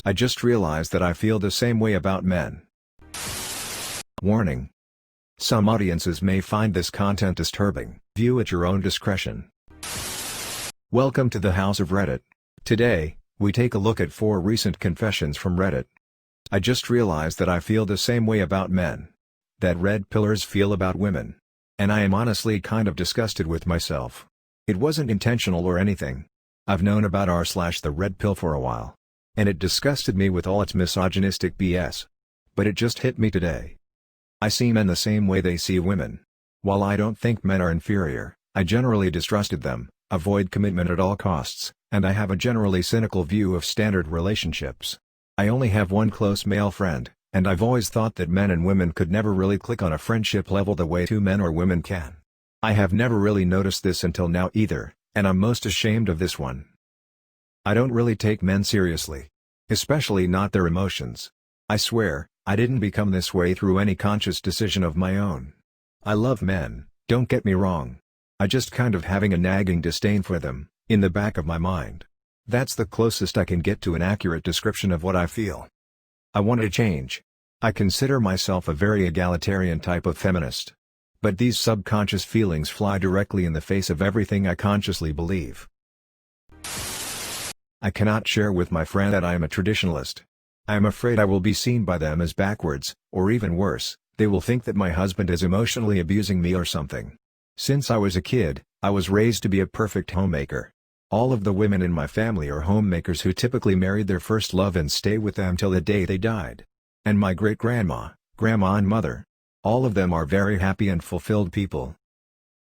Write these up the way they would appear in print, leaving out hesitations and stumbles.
I just realized that I feel the same way about men. Warning. Some audiences may find this content disturbing. View at your own discretion. Welcome to the House of Reddit. Today, we take a look at 4 recent confessions from Reddit. I just realized that I feel the same way about men that red pillers feel about women. And I am honestly kind of disgusted with myself. It wasn't intentional or anything. I've known about r/the red pill for a while. And it disgusted me with all its misogynistic BS. But it just hit me today. I see men the same way they see women. While I don't think men are inferior, I generally distrusted them, avoid commitment at all costs, and I have a generally cynical view of standard relationships. I only have one close male friend, and I've always thought that men and women could never really click on a friendship level the way 2 men or women can. I have never really noticed this until now either, and I'm most ashamed of this one. I don't really take men seriously. Especially not their emotions. I swear, I didn't become this way through any conscious decision of my own. I love men, don't get me wrong. I just kind of having a nagging disdain for them, in the back of my mind. That's the closest I can get to an accurate description of what I feel. I want to change. I consider myself a very egalitarian type of feminist. But these subconscious feelings fly directly in the face of everything I consciously believe. I cannot share with my friend that I am a traditionalist. I am afraid I will be seen by them as backwards, or even worse, they will think that my husband is emotionally abusing me or something. Since I was a kid, I was raised to be a perfect homemaker. All of the women in my family are homemakers who typically married their first love and stay with them till the day they died. And my great-grandma, grandma and mother. All of them are very happy and fulfilled people.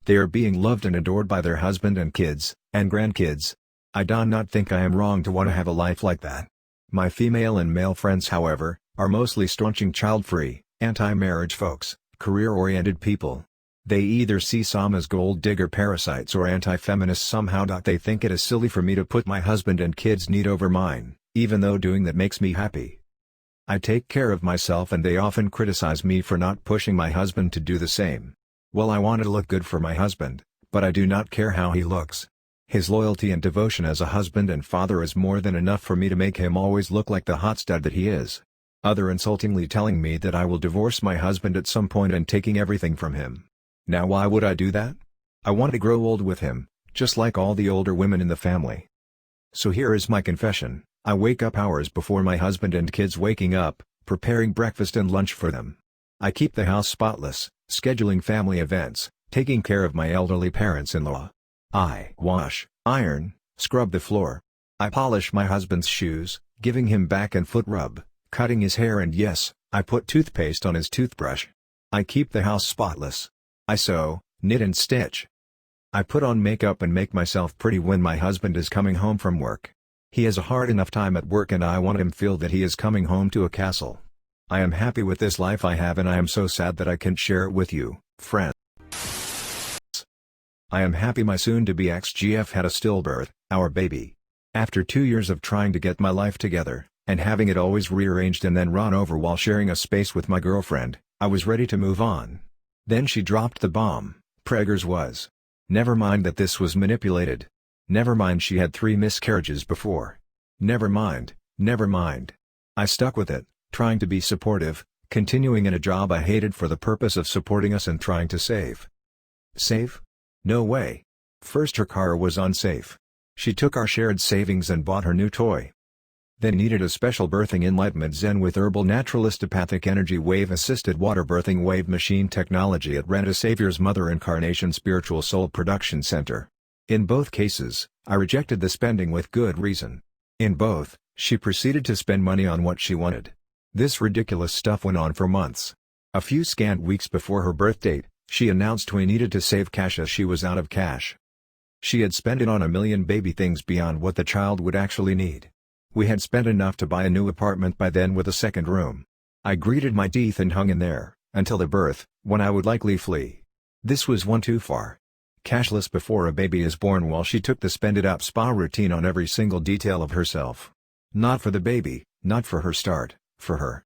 They are being loved and adored by their husband and kids, and grandkids. I do not think I am wrong to want to have a life like that. My female and male friends however, are mostly staunching child-free, anti-marriage folks, career-oriented people. They either see some as gold digger parasites or anti-feminists somehow. They think it is silly for me to put my husband and kids' need over mine, even though doing that makes me happy. I take care of myself and they often criticize me for not pushing my husband to do the same. Well, I want to look good for my husband, but I do not care how he looks. His loyalty and devotion as a husband and father is more than enough for me to make him always look like the hot stud that he is. Other insultingly telling me that I will divorce my husband at some point and taking everything from him. Now why would I do that? I want to grow old with him, just like all the older women in the family. So here is my confession. I wake up hours before my husband and kids waking up, preparing breakfast and lunch for them. I keep the house spotless, scheduling family events, taking care of my elderly parents-in-law. I wash, iron, scrub the floor. I polish my husband's shoes, giving him back and foot rub, cutting his hair, and yes, I put toothpaste on his toothbrush. I keep the house spotless. I sew, knit and stitch. I put on makeup and make myself pretty when my husband is coming home from work. He has a hard enough time at work and I want him to feel that he is coming home to a castle. I am happy with this life I have and I am so sad that I can't share it with you, friend. I am happy my soon-to-be ex-GF had a stillbirth, our baby. After 2 years of trying to get my life together, and having it always rearranged and then run over while sharing a space with my girlfriend, I was ready to move on. Then she dropped the bomb, preggers was. Never mind that this was manipulated. Never mind she had 3 miscarriages before. Never mind, never mind. I stuck with it, trying to be supportive, continuing in a job I hated for the purpose of supporting us and trying to save. Save? No way. First her car was unsafe. She took our shared savings and bought her new toy. Then needed a special birthing enlightenment zen with herbal naturalistopathic energy wave assisted water birthing wave machine technology at Renta Savior's Mother Incarnation Spiritual Soul Production Center. In both cases, I rejected the spending with good reason. In both, she proceeded to spend money on what she wanted. This ridiculous stuff went on for months. A few scant weeks before her birth date, she announced we needed to save cash as she was out of cash. She had spent it on a million baby things beyond what the child would actually need. We had spent enough to buy a new apartment by then with a second room. I gritted my teeth and hung in there, until the birth, when I would likely flee. This was one too far. Cashless before a baby is born while she took the spend-it-up spa routine on every single detail of herself. Not for the baby, not for her start, for her.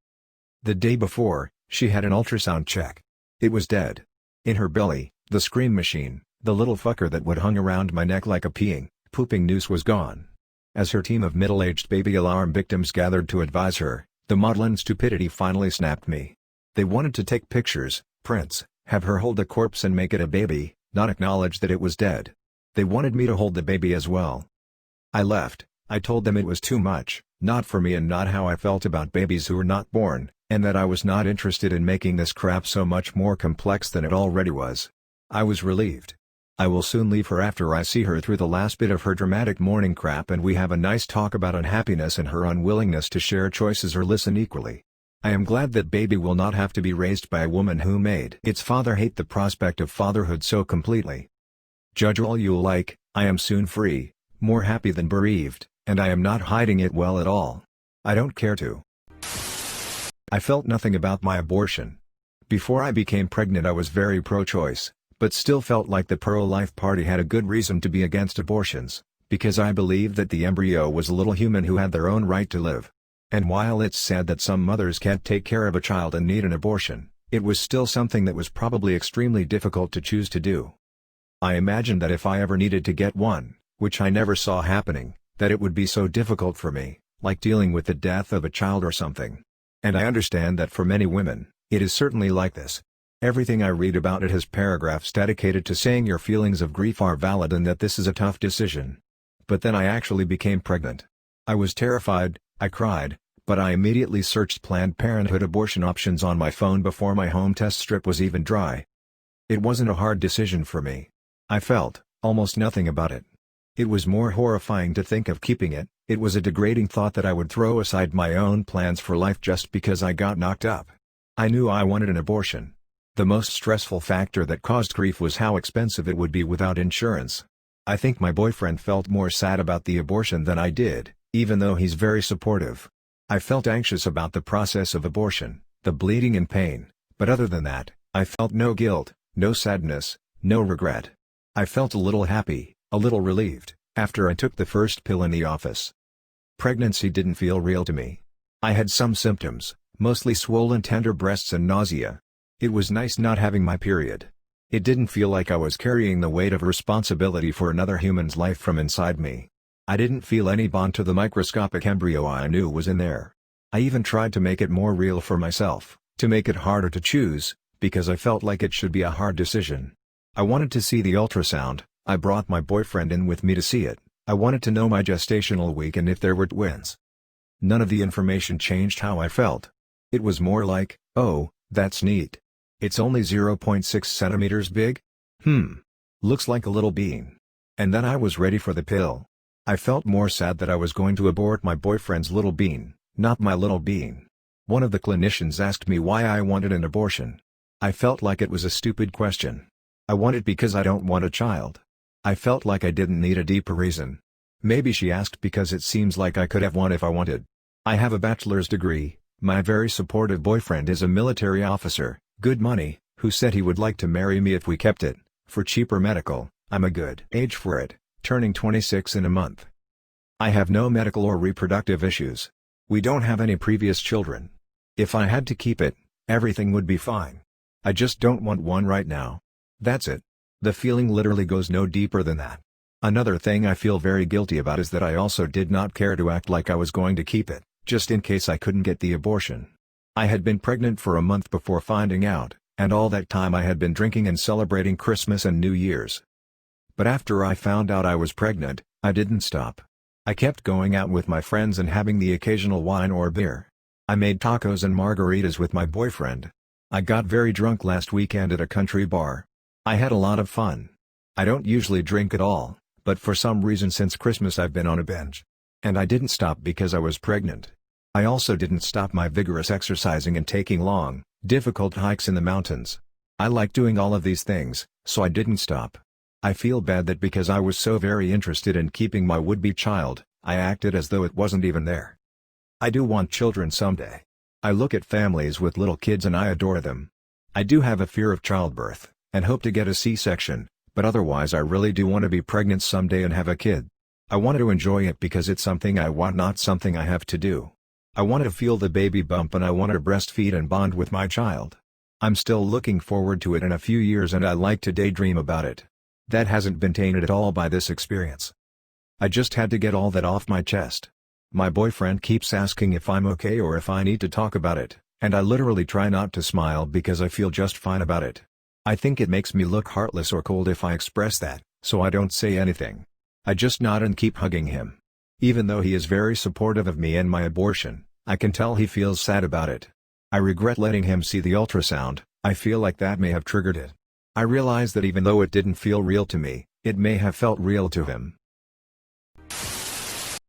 The day before, she had an ultrasound check. It was dead. In her belly, the scream machine, the little fucker that would hung around my neck like a peeing, pooping noose was gone. As her team of middle-aged baby alarm victims gathered to advise her, the maudlin stupidity finally snapped me. They wanted to take pictures, prints, have her hold the corpse and make it a baby, not acknowledge that it was dead. They wanted me to hold the baby as well. I left. I told them it was too much, not for me and not how I felt about babies who were not born, and that I was not interested in making this crap so much more complex than it already was. I was relieved. I will soon leave her after I see her through the last bit of her dramatic morning crap and we have a nice talk about unhappiness and her unwillingness to share choices or listen equally. I am glad that baby will not have to be raised by a woman who made its father hate the prospect of fatherhood so completely. Judge all you like, I am soon free, more happy than bereaved, and I am not hiding it well at all. I don't care to. I felt nothing about my abortion. Before I became pregnant I was very pro-choice, but still felt like the pro-life party had a good reason to be against abortions, because I believed that the embryo was a little human who had their own right to live. And while it's sad that some mothers can't take care of a child and need an abortion, it was still something that was probably extremely difficult to choose to do. I imagined that if I ever needed to get one, which I never saw happening, that it would be so difficult for me, like dealing with the death of a child or something. And I understand that for many women, it is certainly like this. Everything I read about it has paragraphs dedicated to saying your feelings of grief are valid and that this is a tough decision. But then I actually became pregnant. I was terrified, I cried, but I immediately searched Planned Parenthood abortion options on my phone before my home test strip was even dry. It wasn't a hard decision for me. I felt almost nothing about it. It was more horrifying to think of keeping it. It was a degrading thought that I would throw aside my own plans for life just because I got knocked up. I knew I wanted an abortion. The most stressful factor that caused grief was how expensive it would be without insurance. I think my boyfriend felt more sad about the abortion than I did, even though he's very supportive. I felt anxious about the process of abortion, the bleeding and pain, but other than that, I felt no guilt, no sadness, no regret. I felt a little happy, a little relieved, after I took the first pill in the office. Pregnancy didn't feel real to me. I had some symptoms, mostly swollen tender breasts and nausea. It was nice not having my period. It didn't feel like I was carrying the weight of responsibility for another human's life from inside me. I didn't feel any bond to the microscopic embryo I knew was in there. I even tried to make it more real for myself, to make it harder to choose, because I felt like it should be a hard decision. I wanted to see the ultrasound. I brought my boyfriend in with me to see it. I wanted to know my gestational week and if there were twins. None of the information changed how I felt. It was more like, oh, that's neat. It's only 0.6 centimeters big? Looks like a little bean. And then I was ready for the pill. I felt more sad that I was going to abort my boyfriend's little bean, not my little bean. One of the clinicians asked me why I wanted an abortion. I felt like it was a stupid question. I want it because I don't want a child. I felt like I didn't need a deeper reason. Maybe she asked because it seems like I could have one if I wanted. I have a bachelor's degree, my very supportive boyfriend is a military officer, good money, who said he would like to marry me if we kept it, for cheaper medical. I'm a good age for it, turning 26 in a month. I have no medical or reproductive issues. We don't have any previous children. If I had to keep it, everything would be fine. I just don't want one right now. That's it. The feeling literally goes no deeper than that. Another thing I feel very guilty about is that I also did not care to act like I was going to keep it, just in case I couldn't get the abortion. I had been pregnant for a month before finding out, and all that time I had been drinking and celebrating Christmas and New Year's. But after I found out I was pregnant, I didn't stop. I kept going out with my friends and having the occasional wine or beer. I made tacos and margaritas with my boyfriend. I got very drunk last weekend at a country bar. I had a lot of fun. I don't usually drink at all, but for some reason since Christmas I've been on a binge. And I didn't stop because I was pregnant. I also didn't stop my vigorous exercising and taking long, difficult hikes in the mountains. I like doing all of these things, so I didn't stop. I feel bad that because I was so very interested in keeping my would-be child, I acted as though it wasn't even there. I do want children someday. I look at families with little kids and I adore them. I do have a fear of childbirth, and hope to get a C-section, but otherwise I really do want to be pregnant someday and have a kid. I want to enjoy it because it's something I want, not something I have to do. I want to feel the baby bump and I want to breastfeed and bond with my child. I'm still looking forward to it in a few years and I like to daydream about it. That hasn't been tainted at all by this experience. I just had to get all that off my chest. My boyfriend keeps asking if I'm okay or if I need to talk about it, and I literally try not to smile because I feel just fine about it. I think it makes me look heartless or cold if I express that, so I don't say anything. I just nod and keep hugging him. Even though he is very supportive of me and my abortion, I can tell he feels sad about it. I regret letting him see the ultrasound. I feel like that may have triggered it. I realize that even though it didn't feel real to me, it may have felt real to him.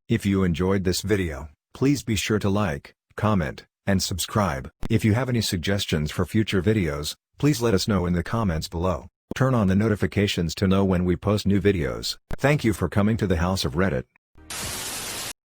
If you enjoyed this video, please be sure to like, comment, and subscribe. If you have any suggestions for future videos, please let us know in the comments below. Turn on the notifications to know when we post new videos. Thank you for coming to the House of Reddit.